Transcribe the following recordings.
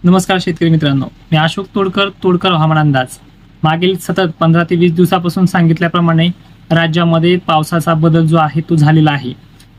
नमस्कार शेतकरी मित्रांनो, मी अशोक तोडकर हवामान अंदाज। मागील सतत 15 ते 20 दिवसापासून सांगितल्याप्रमाणे राज्यामध्ये पावसाचा बदल जो आहे तो झालेला आहे।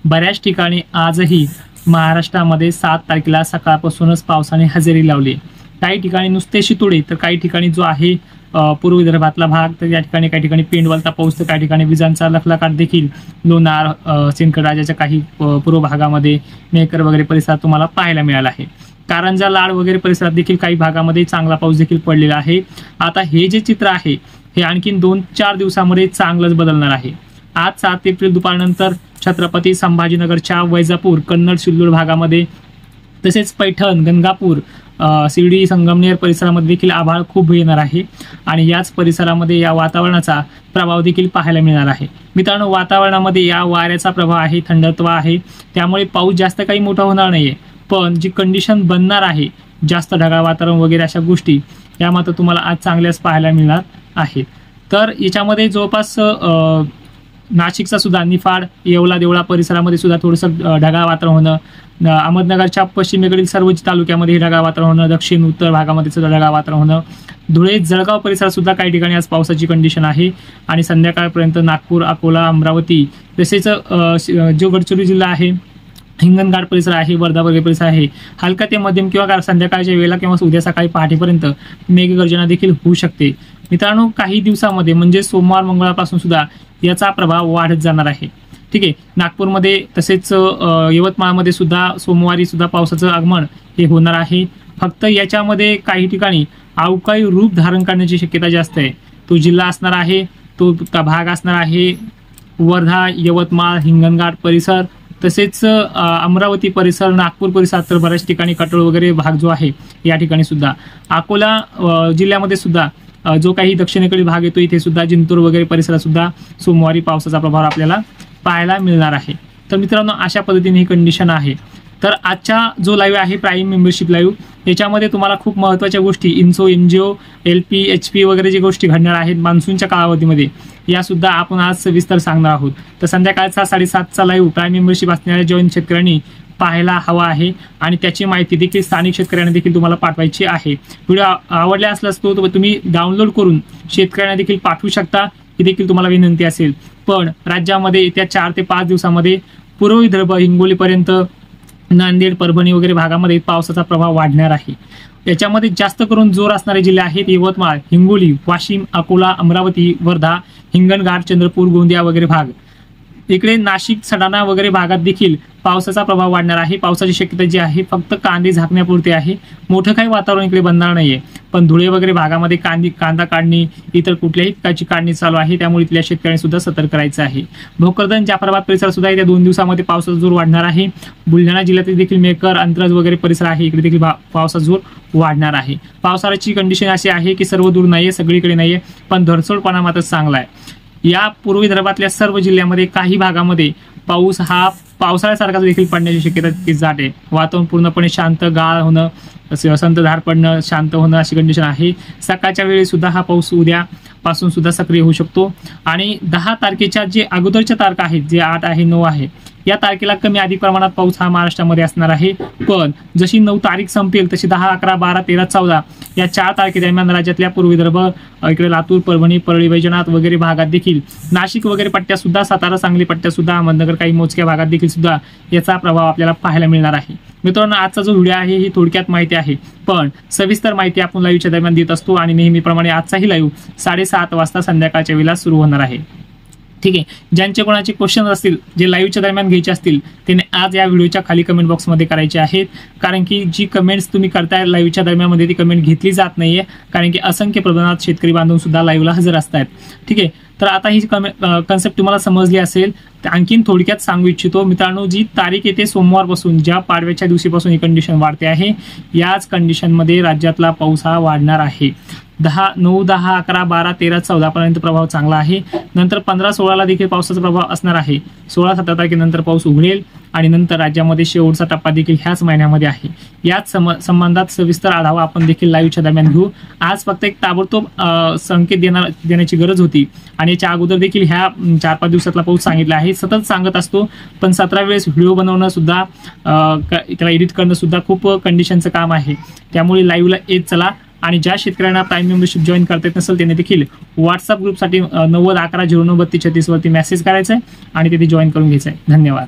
बऱ्याच ठिकाणी आजही महाराष्ट्रामध्ये 7 तारखेला सकाळपासूनच पावसाने हजेरी लावली। काही ठिकाणी नुसते शितोडे तर काही ठिकाणी जो आहे पूर्व विदर्भातला भाग तर या ठिकाणी काही ठिकाणी पेंडवलता पाऊस तर काही ठिकाणी विजांचा लखलखाट देखील लोणार सिंदखेड राज्याच्या काही पूर्व भागामध्ये मेहकर वगैरे परिसरात तुम्हाला पाहायला मिळाला आहे। कारंजा लाड वगैरे परिसरात देखील काही भागामध्ये चांगला पाऊस देखील पडलेला आहे। आता हे जे चित्र आहे हे आणखीन 2-4 दिवसांमध्ये चांगलंच बदलणार आहे। आज 7 एप्रिल दुपारनंतर छत्रपती संभाजीनगरच्या वैजापूर कन्नड सिल्लोड भागामध्ये तसेच पैठण गंगापूर शिर्डी संगमनेर परिसरामध्ये देखील आभाळ खूप येणार आहे आणि याच परिसरामध्ये या वातावरणाचा प्रभाव देखील पाहायला मिळणार आहे। मित्रांनो, वातावरणामध्ये या वाऱ्याचा प्रभाव आहे, थंडत्व आहे, त्यामुळे पाऊस जास्त काही मोठा होणार नाहीये, पण जी कंडिशन बनणार आहे जास्त ढगाळ वातावरण वगैरे अशा गोष्टी या मात्र तुम्हाला आज चांगल्याच पाहायला मिळणार आहेत। तर याच्यामध्ये जवळपास नाशिकचा सुद्धा निफाड येवला देवळा परिसरामध्ये सुद्धा थोडंसं ढगाळ वातावरण होणं, अहमदनगरच्या पश्चिमेकडील सर्व तालुक्यामध्ये ढगाळ वातावरण होणं, दक्षिण उत्तर भागामध्ये सुद्धा ढगाळ वातावरण होणं, धुळे जळगाव परिसरात सुद्धा काही ठिकाणी आज पावसाची कंडिशन आहे आणि संध्याकाळपर्यंत नागपूर अकोला अमरावती तसेच जो गडचिरोली जिल्हा आहे हिंगणघाट परिसर आहे वर्धा वगैरे परिसर आहे हलका ते मध्यम किंवा संध्याकाळच्या वेळेला किंवा उद्या सकाळी पहाटेपर्यंत मेघगर्जना देखील होऊ शकते। मित्रांनो, काही दिवसामध्ये म्हणजे सोमवार मंगळवारपासून सुद्धा याचा प्रभाव वाढत जाणार आहे। ठीक आहे, नागपूरमध्ये तसेच यवतमाळमध्ये सुद्धा सोमवारी सुद्धा पावसाचं आगमन हे होणार आहे। फक्त याच्यामध्ये काही ठिकाणी अवकाळी रूप धारण करण्याची शक्यता जास्त आहे। तो जिल्हा असणार आहे, तो भाग असणार आहे वर्धा यवतमाळ हिंगणघाट परिसर तसेच अमरावती परिसर नागपूर परिसरात तर बऱ्याच ठिकाणी कटोळ वगैरे भाग जो आहे या ठिकाणी सुद्धा अकोला जिल्ह्यामध्ये सुद्धा जो काही दक्षिणेकडील भाग येतो इथे सुद्धा जिंतूर वगैरे परिसरात सुद्धा सोमवारी पावसाचा प्रभाव आपल्याला पाहायला मिळणार आहे। तर मित्रांनो, अशा पद्धतीने ही कंडिशन आहे। तर आजचा जो लाईव्ह आहे प्राईम मेंबरशिप लाईव्ह याच्यामध्ये तुम्हाला खूप महत्त्वाच्या गोष्टी इन्सो एनजीओ एलपी एचपी वगैरे जे गोष्टी घडणार आहेत मान्सूनच्या कालावधीमध्ये या सुद्धा आपण आज सविस्तर सांगणार आहोत। तर संध्याकाळचा 7:30चा लाईव्ह प्राईम मेंबरशिप असणाऱ्या जॉईन शेतकऱ्यांनी पाहायला हवा आहे आणि त्याची माहिती देखील स्थानिक शेतकऱ्यांना देखील तुम्हाला पाठवायची आहे। व्हिडिओ आवडला असल्यास तो तुम्ही डाउनलोड करून शेतकऱ्यांना देखील पाठवू शकता, ही देखील तुम्हाला विनंती असेल। पण राज्यामध्ये येत्या 4 ते 5 दिवसामध्ये पूर्व विदर्भ हिंगोलीपर्यंत नांदेड परभणी वगैरे भागामध्ये पावसाचा प्रभाव वाढणार आहे। याच्यामध्ये जास्त करून जोर असणारे जिल्हे आहेत यवतमाळ हिंगोली वाशिम अकोला अमरावती वर्धा हिंगणघाट चंद्रपूर गोंदिया वगैरे भाग। इकडे नाशिक सडाणा वगैरे भागात देखील पावसाचा प्रभाव वाढणार आहे। पावसाची शक्यता जी आहे फक्त कांदे झाकण्यापुरती आहे, मोठं काही वातावरण इकडे बनणार नाहीये। पण धुळे वगैरे भागामध्ये कांदा काढणी इतर कुठल्याही पिकाची काढणी चालू आहे, त्यामुळे इथल्या शेतकऱ्यांनी सुद्धा सतर्क करायचं आहे। भोकरदन जाफराबाद परिसर सुद्धा येत्या 2 दिवसामध्ये पावसाचा जोर वाढणार आहे। बुलढाणा जिल्ह्यात देखील मेहकर अंतरज वगैरे परिसर आहे, इकडे देखील पावसाचा जोर वाढणार आहे। पावसाची कंडिशन अशी आहे की सर्व दूर नाहीये, सगळीकडे नाहीये, पण धरसोडपणा मात्र चांगला आहे। या पूर्व विदर्भातल्या सर्व जिल्ह्यामध्ये काही भागामध्ये पाऊस हा पावसाळ्यासारखाच देखील पडण्याची शक्यता तितकीच दाट आहे। वातावरण पूर्णपणे शांत गाळ होणं संतधार पडणं शांत होणं अशी कंडिशन आहे। सकाळच्या वेळी सुद्धा हा पाऊस उद्यापासून सुद्धा सक्रिय होऊ शकतो आणि 10 तारखेच्या जे अगोदरच्या तारखा आहेत जे 8 आहे 9 आहे या तारखेला कमी अधिक प्रमाणात पाऊस हा महाराष्ट्रामध्ये असणार आहे। पण जशी 9 तारीख संपेल तशी 10 11 12 13 14 या 4 तारखेदरम्यान राज्यातल्या पूर्व विदर्भ इकडे लातूर परभणी परळी वैजनाथ वगैरे भागात देखील नाशिक वगैरे पट्ट्या सुद्धा सातारा सांगली पट्ट्या सुद्धा अहमदनगर काही मोजक्या भागात देखील सुद्धा याचा प्रभाव आपल्याला पाहायला मिळणार आहे। मित्रांनो, आजचा जो व्हिडिओ आहे ही थोडक्यात माहिती आहे, पण सविस्तर माहिती आपण लाईव्हच्या दरम्यान देत असतो आणि नेहमीप्रमाणे आजचाही लाईव्ह 7:30 वाजता संध्याकाळच्या वेळेला सुरू होणार आहे। ठीक आहे, ज्यांचे कोणाचे क्वेश्चन असतील जे लाईव्हच्या दरम्यान घ्यायचे असतील त्यांनी आज या व्हिडिओच्या खाली कमेंट बॉक्समध्ये करायचे आहेत, कारण की जी कमेंट्स तुम्ही करताय लाईव्हच्या दरम्यान ती कमेंट घेतली जात नाहीये, कारण की असंख्य प्रमाणात शेतकरी बांधव सुद्धा लाईव्हला हजर असतात। ठीक आहे, तर आता ही कन्सेप्ट तुम्हाला समजली असेल तर आणखीन थोडक्यात सांगू इच्छितो। मित्रांनो, जी तारीख येते सोमवारपासून ज्या पाडव्याच्या दिवशीपासून ही कंडिशन वाढते आहे याच कंडिशनमध्ये राज्यातला पाऊस हा वाढणार आहे। 9 10 11 12 13 14 पर्यंत प्रभाव चांगला आहे। नंतर 15 16 ला देखील पावसाचा प्रभाव असणार आहे। 16 17 तारखेनंतर पाऊस उघडेल आणि नंतर राज्यामध्ये शेवटचा टप्पा देखील ह्याच महिन्यामध्ये आहे। याच संबंधात सविस्तर आढावा आपण देखील लाईव्हच्या दरम्यान घेऊ। आज फक्त एक ताबडतोब संकेत देण्याची गरज होती आणि याच्या अगोदर देखील ह्या 4-5 दिवसातला पाऊस सांगितला आहे। सतत सांगत असतो, पण 17 वेळेस व्हिडिओ बनवणं सुद्धा त्याला एडिट करणं सुद्धा खूप कंडिशनचं काम आहे। त्यामुळे लाईव्हला येत चला आणि ज्या शेतकऱ्यांना प्राईम मेंबरशिप जॉईन करता येत नसेल त्यांनी देखील व्हॉट्सअप ग्रुपसाठी 90 11 09 32 36 वरती मेसेज करायचा आहे आणि तिथे जॉईन करून घ्यायचं आहे। धन्यवाद।